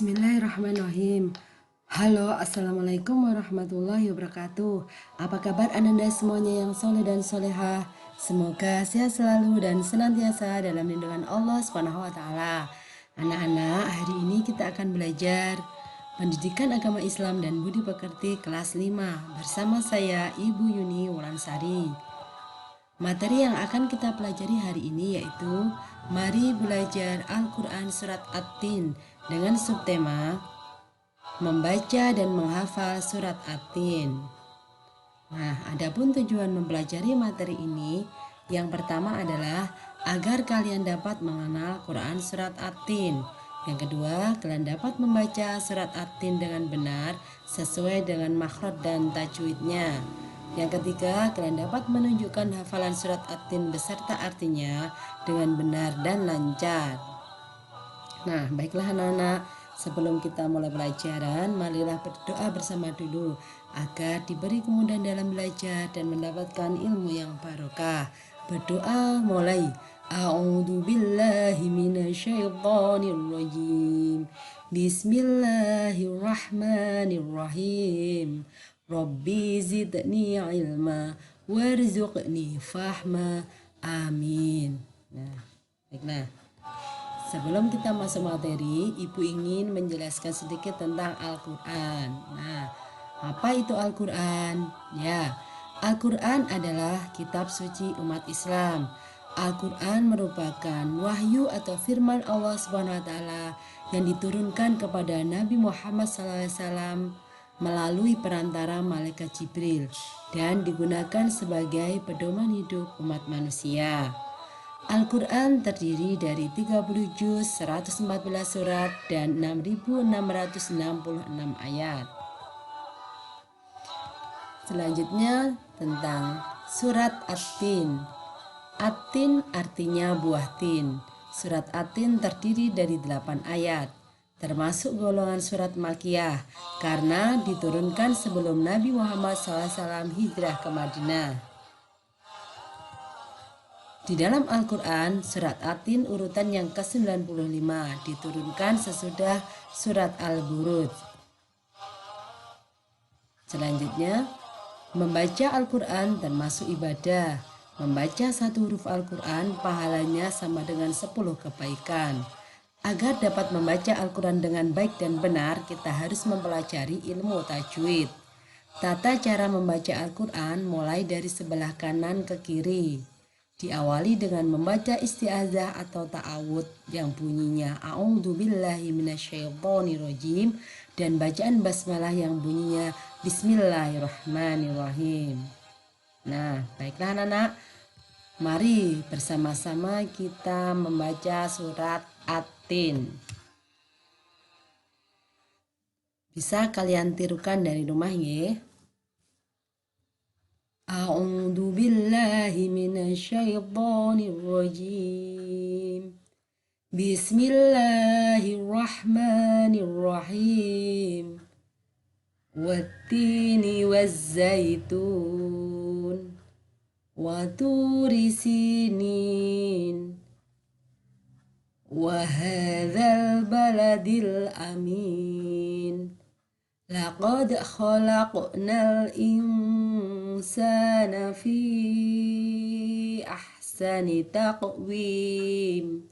Bismillahirrahmanirrahim. Halo, assalamualaikum warahmatullahi wabarakatuh. Apa kabar Ananda semuanya yang soleh dan solehah? Semoga sehat selalu dan senantiasa dalam lindungan Allah Subhanahu wa Ta'ala. Anak-anak, hari ini kita akan belajar Pendidikan Agama Islam dan Budi Pekerti kelas 5 bersama saya Ibu Yuni Wulansari. Materi yang akan kita pelajari hari ini yaitu Mari Belajar Al-Quran Surat At-Tin dengan subtema Membaca dan Menghafal Surat At-Tin. Nah, adapun tujuan mempelajari materi ini, yang pertama adalah agar kalian dapat mengenal Quran Surat At-Tin. Yang kedua, kalian dapat membaca Surat At-Tin dengan benar sesuai dengan makhraj dan tajwidnya. Yang ketiga, kalian dapat menunjukkan hafalan surat At-Tin beserta artinya dengan benar dan lancar. Nah, baiklah anak-anak, sebelum kita mulai pelajaran, marilah berdoa bersama dulu agar diberi kemudahan dalam belajar dan mendapatkan ilmu yang barokah. Berdoa mulai. A'udzu billahi minasyaitonir rajim. Bismillahirrahmanirrahim. Rabbi zidni ilma warzuqni fahma. Amin. Nah, baiklah. Sebelum kita masuk materi, Ibu ingin menjelaskan sedikit tentang Al-Quran. Nah, apa itu Al-Quran? Ya, Al-Quran adalah kitab suci umat Islam. Al-Quran merupakan wahyu atau firman Allah SWT yang diturunkan kepada Nabi Muhammad SAW melalui perantara malaikat Jibril dan digunakan sebagai pedoman hidup umat manusia. Al-Quran terdiri dari 30 juz, 114 surat, dan 6.666 ayat. Selanjutnya tentang surat At-Tin. At-Tin artinya buah tin. Surat At-Tin terdiri dari 8 ayat, termasuk golongan surat Makkiyah karena diturunkan sebelum Nabi Muhammad SAW hijrah ke Madinah. Di dalam Al-Quran, surat At-Tin urutan yang ke-95 diturunkan sesudah surat Al-Buruj. Selanjutnya, membaca Al-Quran termasuk ibadah. Membaca satu huruf Al-Quran pahalanya sama dengan 10 kebaikan. Agar dapat membaca Al-Quran dengan baik dan benar, kita harus mempelajari ilmu tajwid. Tata cara membaca Al-Quran mulai dari sebelah kanan ke kiri. Diawali dengan membaca isti'adzah atau ta'awud yang bunyinya A'udzu billahi minasyaitonirrajim dan bacaan basmalah yang bunyinya Bismillahirrahmanirrahim. Nah, baiklah anak-anak, mari bersama-sama kita membaca surat At-Tin. Bisa kalian tirukan dari rumah ya. A'udzu billahi minasyaitonir rajim. Bismillahirrahmanirrahim. Wattini wazzaitun wa turi sinin wa hadzal baladil amin. Laqad khalaqnal insana fi ahsani taqwim.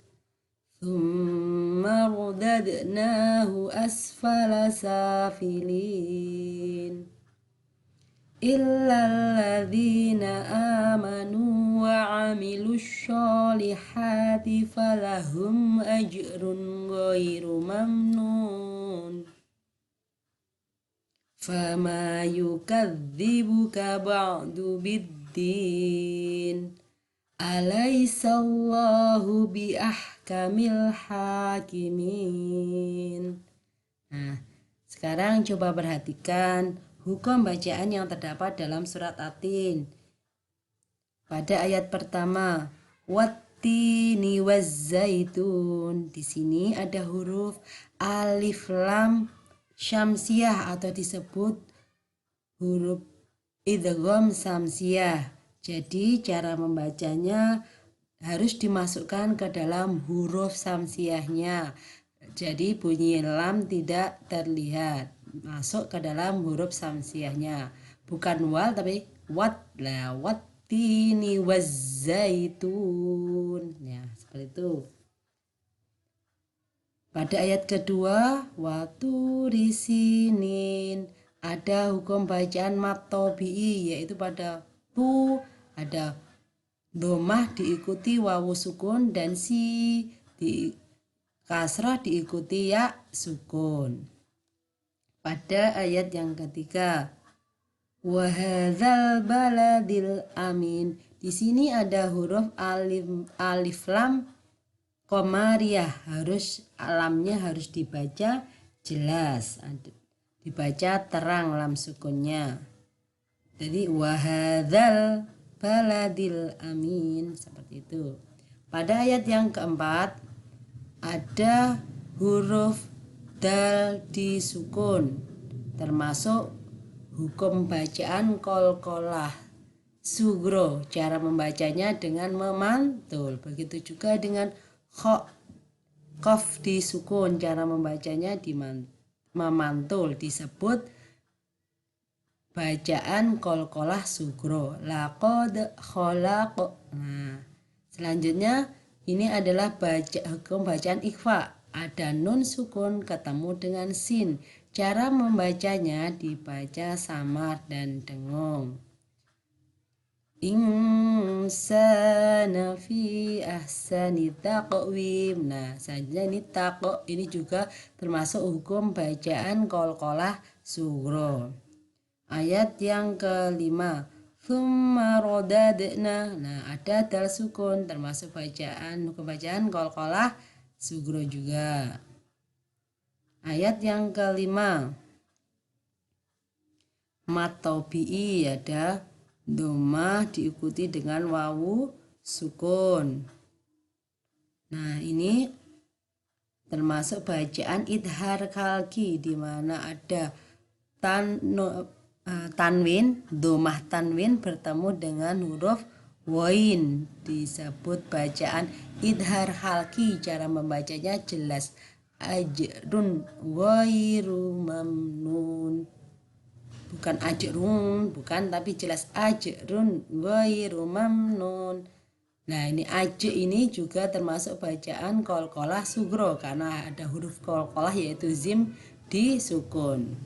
Thumma radadnahu asfala safilin. Illal ladzina amanu wa 'amilus sholihati falahum ajrun ghairu mamnun. Fama yukadzibuka ba'du biddin. Alaisallahu biahkamil hakimin. Nah, sekarang coba perhatikan hukum bacaan yang terdapat dalam surat At-Tin. Pada ayat pertama, wattini wazzaitun. Di sini ada huruf alif lam syamsiah atau disebut huruf idgham syamsiah. Jadi cara membacanya harus dimasukkan ke dalam huruf syamsiahnya. Jadi bunyi lam tidak terlihat, masuk ke dalam huruf samsiahnya. Bukan wal tapi wat lah, wattini wazzaitun. Ya, seperti itu. Pada ayat kedua, waturi sinin, ada hukum bacaan matobi'i, yaitu pada tu ada domah diikuti wawu sukun dan si di kasrah diikuti ya sukun. Pada ayat yang ketiga, wahadzal baladil amin, di sini ada huruf alif lam komariah, harus lamnya harus dibaca jelas, dibaca terang lam sukunnya. Jadi wahadzal baladil amin, seperti itu. Pada ayat yang keempat ada huruf dal disukun, termasuk hukum bacaan kolkolah sugro, cara membacanya dengan memantul. Begitu juga dengan qaf disukun, cara membacanya memantul, disebut bacaan kolkolah sugro. Laqad khalaq. Nah, selanjutnya ini adalah hukum bacaan ikhfa. Ada nun sukun ketemu dengan sin. Cara membacanya dibaca samar dan dengung. Insana fi ahsani taqwim. Nah, saja ini ini juga termasuk hukum bacaan qalqalah sugro. Ayat yang kelima, thumma rodadna. Nah, ada dal sukun, termasuk hukum bacaan qalqalah sugro juga. Ayat yang kelima, matobi'i, ada domah diikuti dengan wawu sukun. Nah, ini termasuk bacaan idhar kalki, di mana ada tanwin, domah tanwin bertemu dengan huruf wain, disebut bacaan idhar halki. Cara membacanya jelas, ajrun ghairu mamnun, bukan ajrun, bukan, tapi jelas ajrun ghairu mamnun. Nah, ini ini juga termasuk bacaan qalqalah sugro, karena ada huruf qalqalah yaitu zim disukun.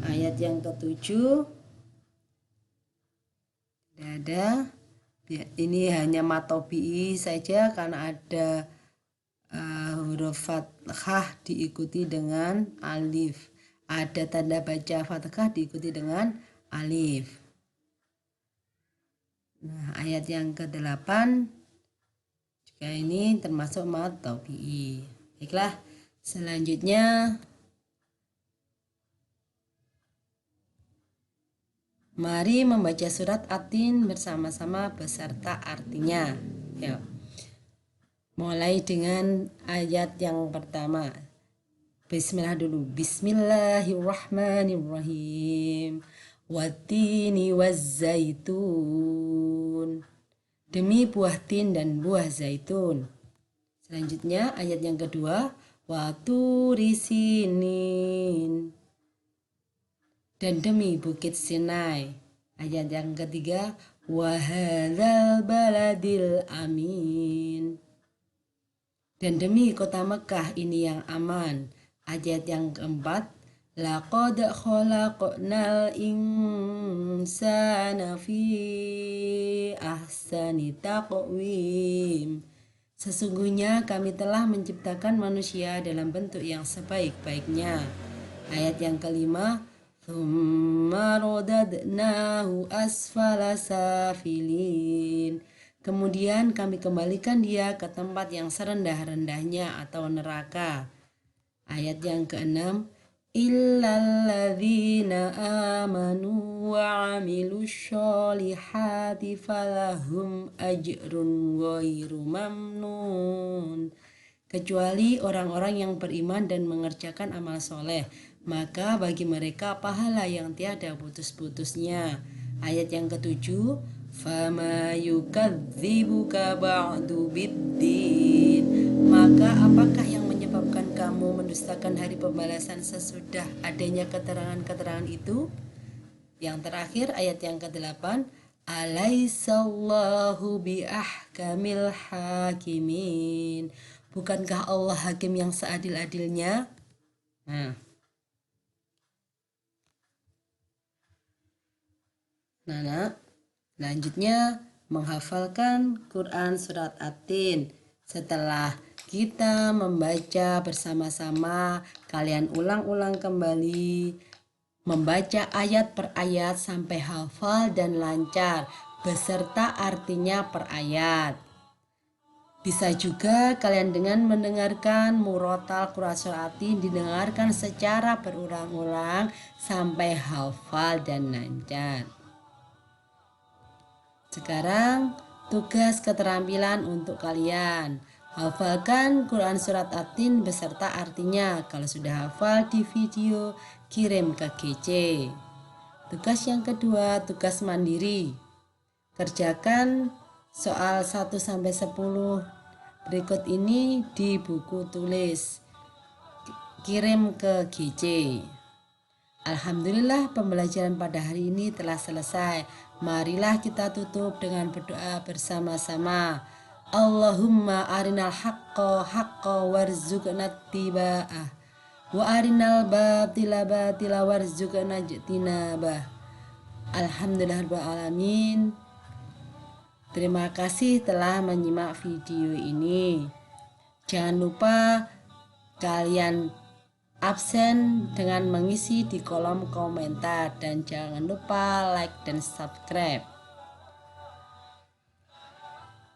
Ayat yang ketujuh ada, ini hanya matobi'i saja karena ada huruf fathah diikuti dengan alif. Ada tanda baca fathah diikuti dengan alif. Nah, ayat yang ke-8 juga ini termasuk matobi'i. Baiklah, selanjutnya mari membaca surat At-Tin bersama-sama beserta artinya. Ya. Mulai dengan ayat yang pertama. Bismillah dulu. Bismillahirrahmanirrahim. Wattini wazzaitun. Demi buah tin dan buah zaitun. Selanjutnya ayat yang kedua. Waturi sinin. Dan demi bukit Sinai. Ayat yang ketiga, wahadzal baladil amin. Dan demi kota Mekah ini yang aman. Ayat yang keempat, laqad khalaqnal insana fi ahsani taqwim. Sesungguhnya kami telah menciptakan manusia dalam bentuk yang sebaik-baiknya. Ayat yang kelima, thumma rodadnahu asfala safilin. Kemudian kami kembalikan dia ke tempat yang serendah-rendahnya atau neraka. Ayat yang keenam, illalladzina amanu wa amilus sholihati falahum ajrun ghairu mamnun. Kecuali orang-orang yang beriman dan mengerjakan amal soleh, maka bagi mereka pahala yang tiada putus-putusnya. Ayat yang ketujuh, fama yukadzibuka ba'du biddin. Maka apakah yang menyebabkan menyebabkan kamu mendustakan hari pembalasan sesudah adanya keterangan-keterangan itu? Yang terakhir ayat yang ke-8, alaisallahu biahkamil hakimin. Bukankah Allah hakim yang seadil-adilnya? Nah, selanjutnya menghafalkan Quran surat At-Tin. Setelah kita membaca bersama-sama, kalian ulang-ulang kembali membaca ayat per ayat sampai hafal dan lancar beserta artinya per ayat. Bisa juga kalian dengan mendengarkan murotal Quran surat At-Tin didengarkan secara berulang-ulang sampai hafal dan lancar. Sekarang tugas keterampilan untuk kalian. Hafalkan Quran surat At-Tin beserta artinya. Kalau sudah hafal di video, kirim ke GC. Tugas yang kedua, tugas mandiri. Kerjakan soal 1-10 berikut ini di buku tulis. Kirim ke GC. Alhamdulillah pembelajaran pada hari ini telah selesai. Marilah kita tutup dengan berdoa bersama-sama. Allahumma arinal haqqa haqqa warzuqna ittiba'ah wa arinal batila batila warzuqna ijtinabah. Alhamdulillahirrahmanirrahim. Terima kasih telah menyimak video ini. Jangan lupa kalian absen dengan mengisi di kolom komentar dan jangan lupa like dan subscribe.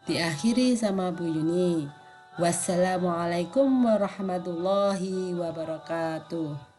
Diakhiri sama Bu Yuni. Wassalamualaikum warahmatullahi wabarakatuh.